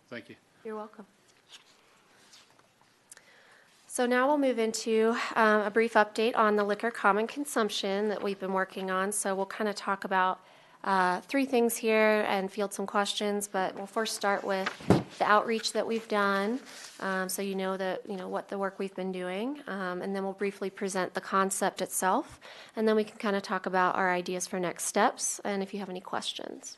Thank you. You're welcome. So now we'll move into a brief update on the liquor common consumption that we've been working on. So we'll kind of talk about three things here and field some questions, but we'll first start with the outreach that we've done, so you know what the work we've been doing, and then we'll briefly present the concept itself, and then we can kind of talk about our ideas for next steps and if you have any questions.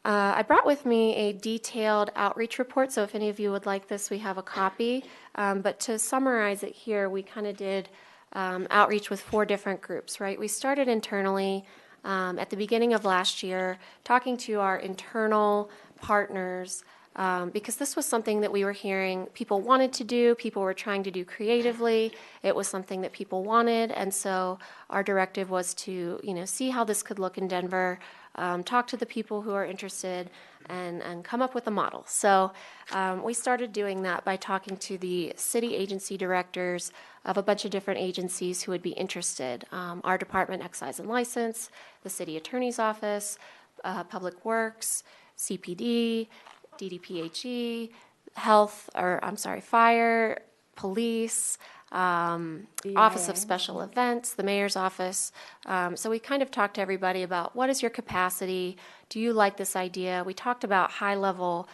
I brought with me a detailed outreach report, so if any of you would like this, we have a copy. But to summarize it here, we kind of did outreach with 4 different groups, right? We started internally at the beginning of last year, talking to our internal partners, because this was something that we were hearing people wanted to do, people were trying to do creatively. It was something that people wanted, and so our directive was to, see how this could look in Denver, talk to the people who are interested, and come up with a model. So we started doing that by talking to the city agency directors of a bunch of different agencies who would be interested. Our department, Excise and License, the city attorney's office, Public Works, CPD, DDPHE, fire, police, Office of Special Events, the mayor's office. So we kind of talked to everybody about what is your capacity? Do you like this idea? We talked about high-level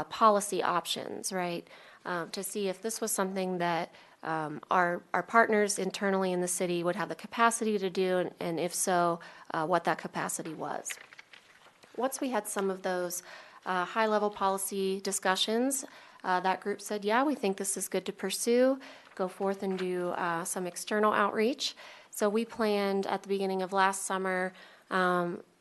policy options, right? To see if this was something that our partners internally in the city would have the capacity to do, and if so, what that capacity was. Once we had some of those high-level policy discussions, that group said, yeah, we think this is good to pursue, go forth and do some external outreach. So we planned at the beginning of last summer,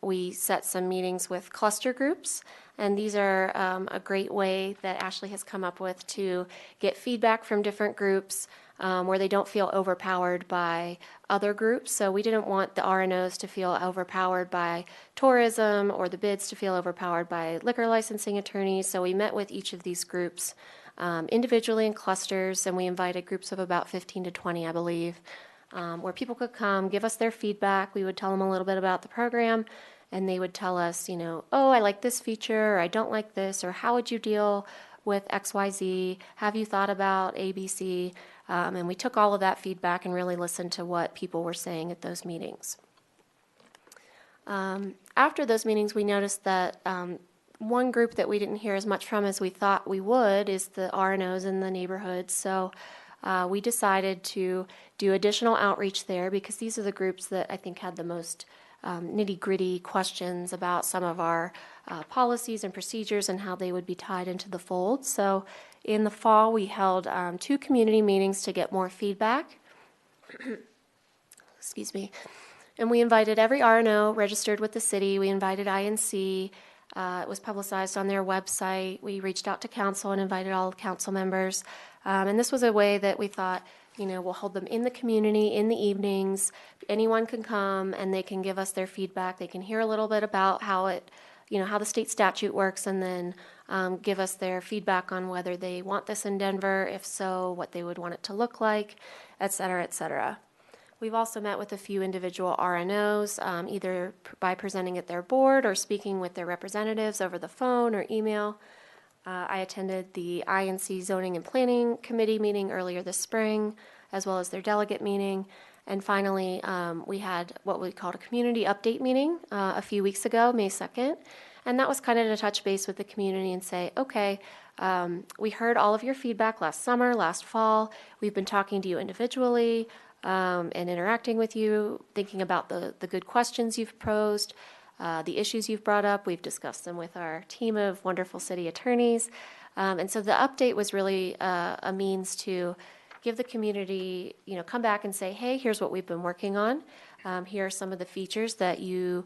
we set some meetings with cluster groups, and these are a great way that Ashley has come up with to get feedback from different groups where they don't feel overpowered by other groups. So we didn't want the RNOs to feel overpowered by tourism or the bids to feel overpowered by liquor licensing attorneys. So we met with each of these groups individually in clusters, and we invited groups of about 15 to 20, I believe, where people could come, give us their feedback. We would tell them a little bit about the program, and they would tell us, oh, I like this feature, or I don't like this, or how would you deal with XYZ? Have you thought about ABC? And we took all of that feedback and really listened to what people were saying at those meetings. After those meetings, we noticed that one group that we didn't hear as much from as we thought we would is the RNOs in the neighborhoods. So we decided to do additional outreach there because these are the groups that I think had the most nitty-gritty questions about some of our policies and procedures and how they would be tied into the fold. So in the fall, we held 2 community meetings to get more feedback. Excuse me. And we invited every RNO registered with the city. We invited INC. It was publicized on their website. We reached out to council and invited all council members. And this was a way that we thought, we'll hold them in the community in the evenings. Anyone can come and they can give us their feedback. They can hear a little bit about how the state statute works, and then give us their feedback on whether they want this in Denver, if so, what they would want it to look like, et cetera, et cetera. We've also met with a few individual RNOs, either by presenting at their board or speaking with their representatives over the phone or email. I attended the INC Zoning and Planning Committee meeting earlier this spring, as well as their delegate meeting. And finally, we had what we called a community update meeting a few weeks ago, May 2nd. And that was kind of to touch base with the community and say, okay, we heard all of your feedback last summer, last fall. We've been talking to you individually and interacting with you, thinking about the good questions you've posed, the issues you've brought up. We've discussed them with our team of wonderful city attorneys. And so the update was really a means to give the community, come back and say, hey, here's what we've been working on. Here are some of the features that you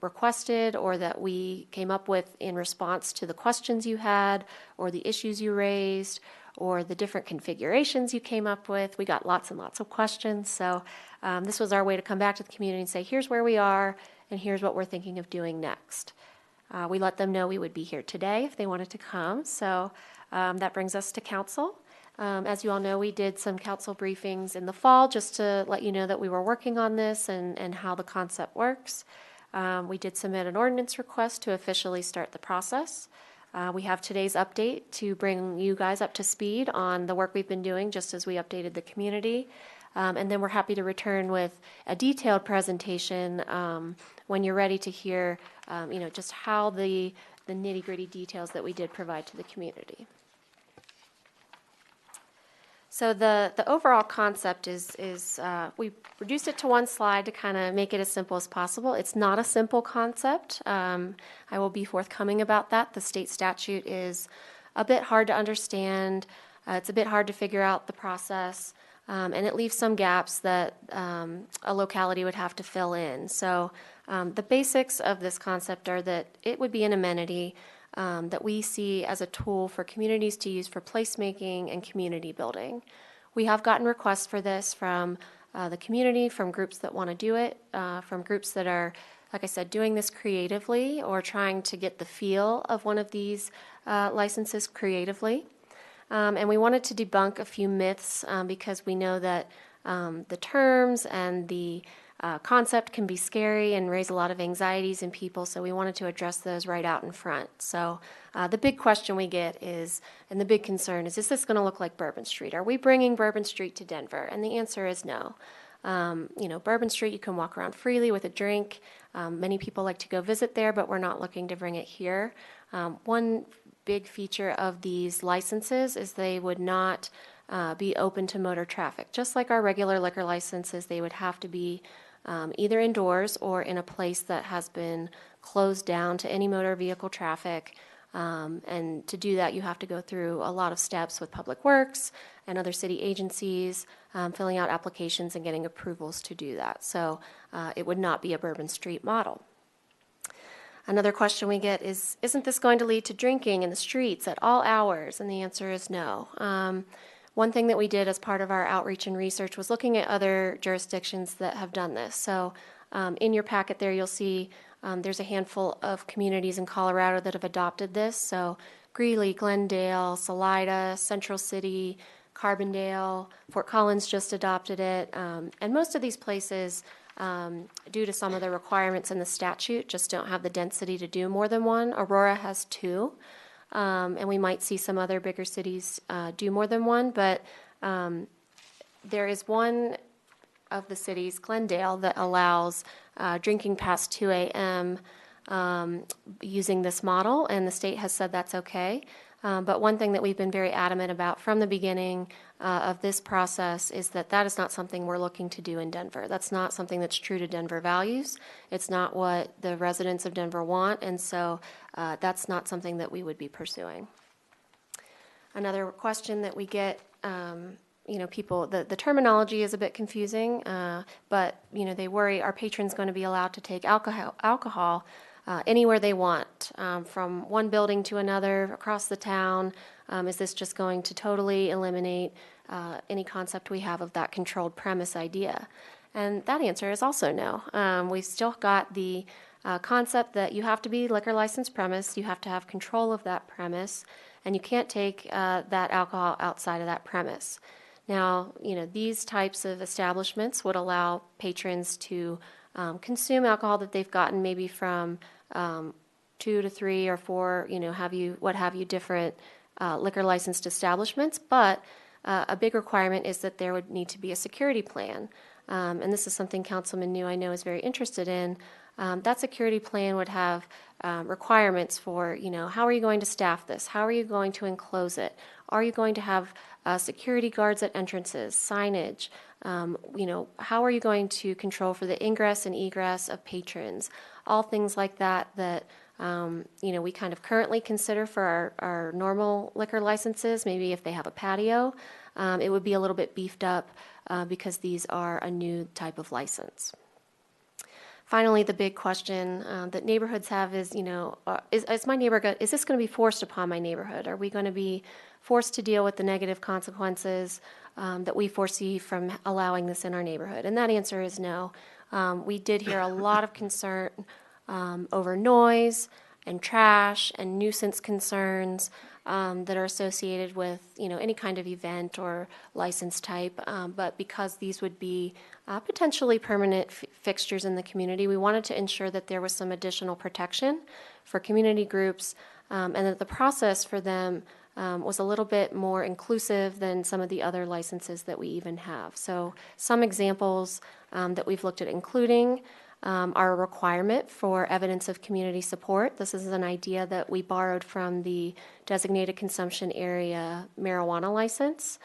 requested or that we came up with in response to the questions you had or the issues you raised or the different configurations you came up with. We got lots and lots of questions. So this was our way to come back to the community and say, here's where we are and here's what we're thinking of doing next. We let them know we would be here today if they wanted to come. So that brings us to council. As you all know, we did some council briefings in the fall just to let you know that we were working on this and how the concept works. We did submit an ordinance request to officially start the process. We have today's update to bring you guys up to speed on the work we've been doing, just as we updated the community. And then we're happy to return with a detailed presentation when you're ready to hear, just how the nitty-gritty details that we did provide to the community. So the overall concept is we reduced it to one slide to kind of make it as simple as possible. It's not a simple concept. I will be forthcoming about that. The state statute is a bit hard to understand. It's a bit hard to figure out the process, and it leaves some gaps that a locality would have to fill in. So the basics of this concept are that it would be an amenity that we see as a tool for communities to use for placemaking and community building. We have gotten requests for this from the community, from groups that want to do it, from groups that are, like I said, doing this creatively or trying to get the feel of one of these licenses creatively. And we wanted to debunk a few myths because we know that the terms and the concept can be scary and raise a lot of anxieties in people, so we wanted to address those right out in front. So the big question we get is, and the big concern is this going to look like Bourbon Street? Are we bringing Bourbon Street to Denver? And the answer is no. Bourbon Street, you can walk around freely with a drink. Many people like to go visit there, but we're not looking to bring it here. One big feature of these licenses is they would not be open to motor traffic. Just like our regular liquor licenses, they would have to be either indoors or in a place that has been closed down to any motor vehicle traffic. And to do that, you have to go through a lot of steps with Public Works and other city agencies, filling out applications and getting approvals to do that. So it would not be a Bourbon Street model. Another question we get is, isn't this going to lead to drinking in the streets at all hours? And the answer is no. One thing that we did as part of our outreach and research was looking at other jurisdictions that have done this. So in your packet there, you'll see there's a handful of communities in Colorado that have adopted this. So Greeley, Glendale, Salida, Central City, Carbondale, Fort Collins just adopted it. And most of these places, due to some of the requirements in the statute, just don't have the density to do more than one. Aurora has 2. And we might see some other bigger cities do more than one, but there is one of the cities, Glendale, that allows drinking past 2 a.m. Using this model, and the state has said that's okay. But one thing that we've been very adamant about from the beginning of this process is that that is not something we're looking to do in Denver. That's not something that's true to Denver values. It's not what the residents of Denver want, and so that's not something that we would be pursuing. Another question that we get, people, the terminology is a bit confusing, but they worry, are patrons going to be allowed to take alcohol anywhere they want, from one building to another, across the town? Is this just going to totally eliminate any concept we have of that controlled premise idea? And that answer is also no. We've still got the concept that you have to be liquor licensed premise, you have to have control of that premise, and you can't take that alcohol outside of that premise. Now, these types of establishments would allow patrons to consume alcohol that they've gotten maybe from 2 to 3 or 4, what have you, different liquor licensed establishments. But a big requirement is that there would need to be a security plan. And this is something Councilman New, I know, is very interested in. That security plan would have requirements for, how are you going to staff this? How are you going to enclose it? Are you going to have security guards at entrances, signage? How are you going to control for the ingress and egress of patrons? All things like that we kind of currently consider for our normal liquor licenses. Maybe if they have a patio, it would be a little bit beefed up because these are a new type of license. Finally, the big question that neighborhoods have is, is this going to be forced upon my neighborhood? Are we going to be forced to deal with the negative consequences that we foresee from allowing this in our neighborhood? And that answer is no. We did hear a lot of concern over noise, and trash and nuisance concerns that are associated with any kind of event or license type. But because these would be potentially permanent fixtures in the community, we wanted to ensure that there was some additional protection for community groups and that the process for them was a little bit more inclusive than some of the other licenses that we even have. So some examples that we've looked at including are a requirement for evidence of community support. This is an idea that we borrowed from the designated consumption area marijuana license.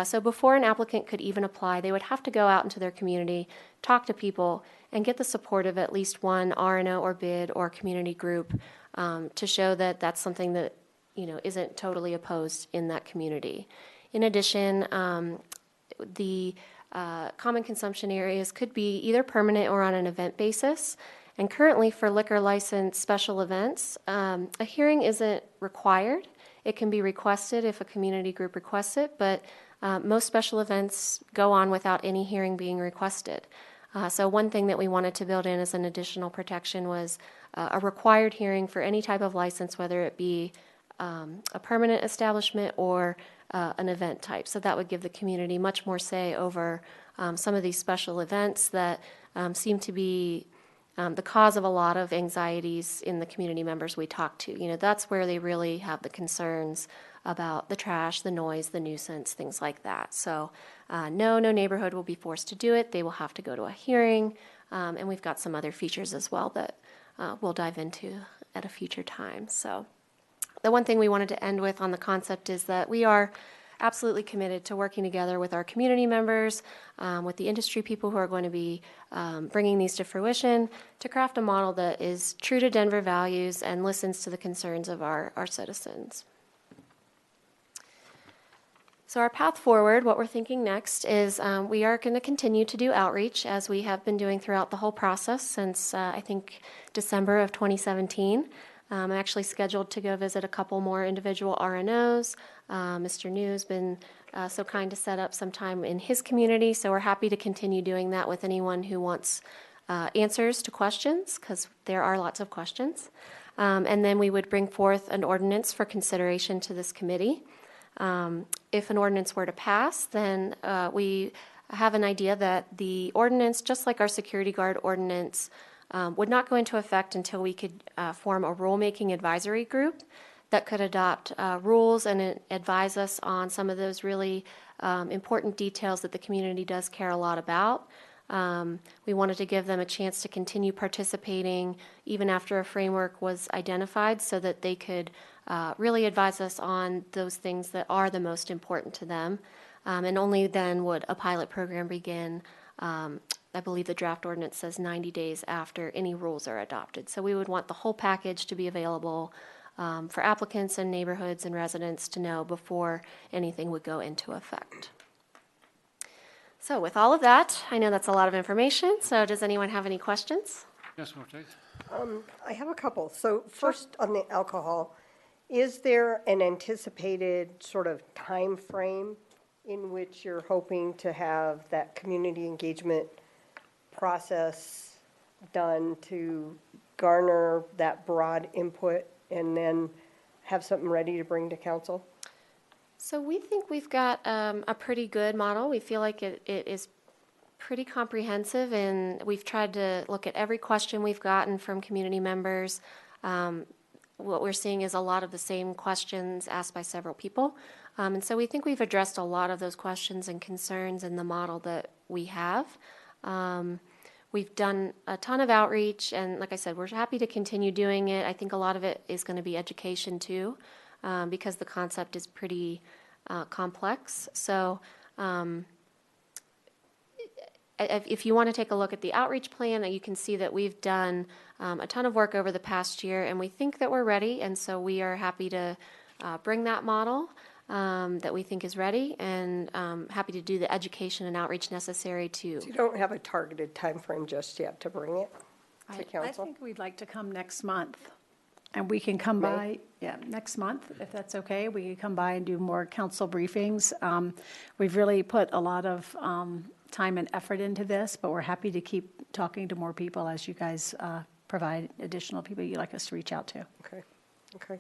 So before an applicant could even apply, they would have to go out into their community, talk to people, and get the support of at least one RNO or BID or community group to show that that's something that isn't totally opposed in that community. In addition, the common consumption areas could be either permanent or on an event basis. And currently for liquor license special events, a hearing isn't required. It can be requested if a community group requests it, but most special events go on without any hearing being requested. So one thing that we wanted to build in as an additional protection was a required hearing for any type of license, whether it be a permanent establishment or an event type. So that would give the community much more say over some of these special events that seem to be the cause of a lot of anxieties in the community members we talk to. That's where they really have the concerns about the trash, the noise, the nuisance, things like that. So no neighborhood will be forced to do it. They will have to go to a hearing. And we've got some other features as well that we'll dive into at a future time. So the one thing we wanted to end with on the concept is that we are absolutely committed to working together with our community members, with the industry people who are going to be bringing these to fruition, to craft a model that is true to Denver values and listens to the concerns of our citizens. So our path forward, what we're thinking next is we are going to continue to do outreach as we have been doing throughout the whole process since I think December of 2017. I'm actually scheduled to go visit a couple more individual RNOs. Mr. New has been so kind to set up some time in his community, so we're happy to continue doing that with anyone who wants answers to questions, because there are lots of questions. And then we would bring forth an ordinance for consideration to this committee. If an ordinance were to pass, then we have an idea that the ordinance, just like our security guard ordinance, would not go into effect until we could form a rulemaking advisory group that could adopt rules and advise us on some of those really important details that the community does care a lot about. We wanted to give them a chance to continue participating even after a framework was identified so that they could really advise us on those things that are the most important to them. And only then would a pilot program begin. I believe the draft ordinance says 90 days after any rules are adopted. So we would want the whole package to be available for applicants and neighborhoods and residents to know before anything would go into effect. So with all of that, I know that's a lot of information, so does anyone have any questions? Yes, Marta. I have a couple. So first on the alcohol, is there an anticipated sort of time frame in which you're hoping to have that community engagement process done to garner that broad input and then have something ready to bring to council? So we think we've got a pretty good model. We feel like it is pretty comprehensive, and we've tried to look at every question we've gotten from community members. What we're seeing is a lot of the same questions asked by several people. And so we think we've addressed a lot of those questions and concerns in the model that we have. We've done a ton of outreach, and like I said, we're happy to continue doing it. I think a lot of it is going to be education too, because the concept is pretty complex. So if you want to take a look at the outreach plan, you can see that we've done a ton of work over the past year, and we think that we're ready, and so we are happy to bring that model that we think is ready, and happy to do the education and outreach necessary to. So you don't have a targeted time frame just yet to bring it to council? I think we'd like to come next month, and we can come by, next month, if that's okay. We can come by and do more council briefings. We've really put a lot of time and effort into this, but we're happy to keep talking to more people as you guys provide additional people you'd like us to reach out to. Okay, okay.